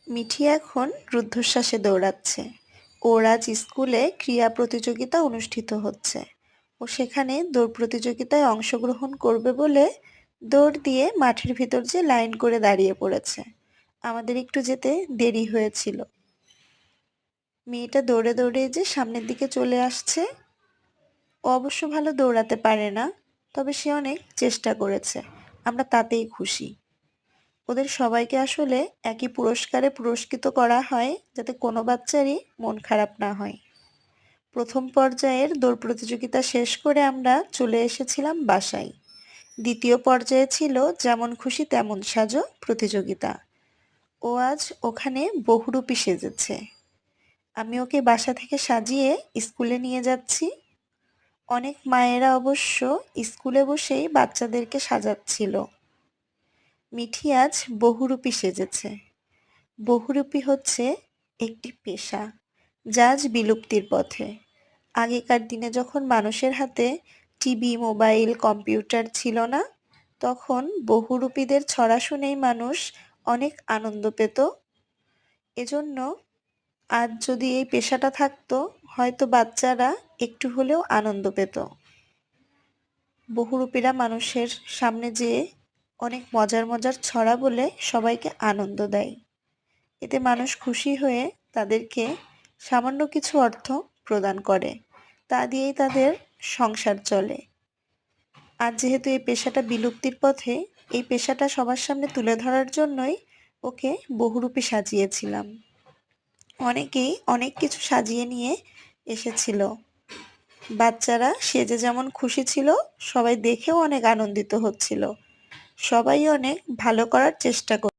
মিঠি এখন রুদ্ধশ্বাসে দৌড়াচ্ছে। ওর আজ স্কুলে ক্রীড়া প্রতিযোগিতা অনুষ্ঠিত হচ্ছে। ও সেখানে দৌড় প্রতিযোগিতায় অংশগ্রহণ করবে বলে দৌড় দিয়ে মাঠের ভিতর যে লাইন করে দাঁড়িয়ে পড়েছে। আমাদের একটু যেতে দেরি হয়েছিল। মেয়েটা দৌড়ে দৌড়ে যে সামনের দিকে চলে আসছে। ও অবশ্য ভালো দৌড়াতে পারে না, তবে সে অনেক চেষ্টা করেছে। আমরা তাতেই খুশি। ওদের সবাইকে আসলে একই পুরস্কারে পুরস্কৃত করা হয় যাতে কোনো বাচ্চারই মন খারাপ না হয়। প্রথম পর্যায়ের দৌড় প্রতিযোগিতা শেষ করে আমরা চলে এসেছিলাম বাসায়। দ্বিতীয় পর্যায়ে ছিল যেমন খুশি তেমন সাজো প্রতিযোগিতা। ও আজ ওখানে বহুরূপী সেজেছে। আমি ওকে বাসা থেকে সাজিয়ে স্কুলে নিয়ে যাচ্ছি। অনেক মায়েরা অবশ্য স্কুলে বসেই বাচ্চাদেরকে সাজাচ্ছিল। মিঠি আজ বহুরূপী সেজেছে। বহুরূপী হচ্ছে একটি পেশা, যা আজ বিলুপ্তির পথে। আগেকার দিনে যখন মানুষের হাতে টিভি, মোবাইল, কম্পিউটার ছিল না, তখন বহুরূপীদের ছড়া শুনেই মানুষ অনেক আনন্দ পেত। এজন্য আজ যদি এই পেশাটা থাকতো, হয়তো বাচ্চারা একটু হলেও আনন্দ পেত। বহুরূপীরা মানুষের সামনে যেয়ে অনেক মজার মজার ছড়া বলে সবাইকে আনন্দ দেয়। এতে মানুষ খুশি হয়ে তাদেরকে সামান্য কিছু অর্থ প্রদান করে। তা দিয়েই তাদের সংসার চলে। আর যেহেতু এই পেশাটা বিলুপ্তির পথে, এই পেশাটা সবার সামনে তুলে ধরার জন্যই ওকে বহুরূপী সাজিয়েছিলাম। অনেকেই অনেক কিছু সাজিয়ে নিয়ে এসেছিল। বাচ্চারা সেজে যেমন খুশি ছিল, সবাই দেখেও অনেক আনন্দিত হচ্ছিল। সবাই অনেক ভালো করার চেষ্টা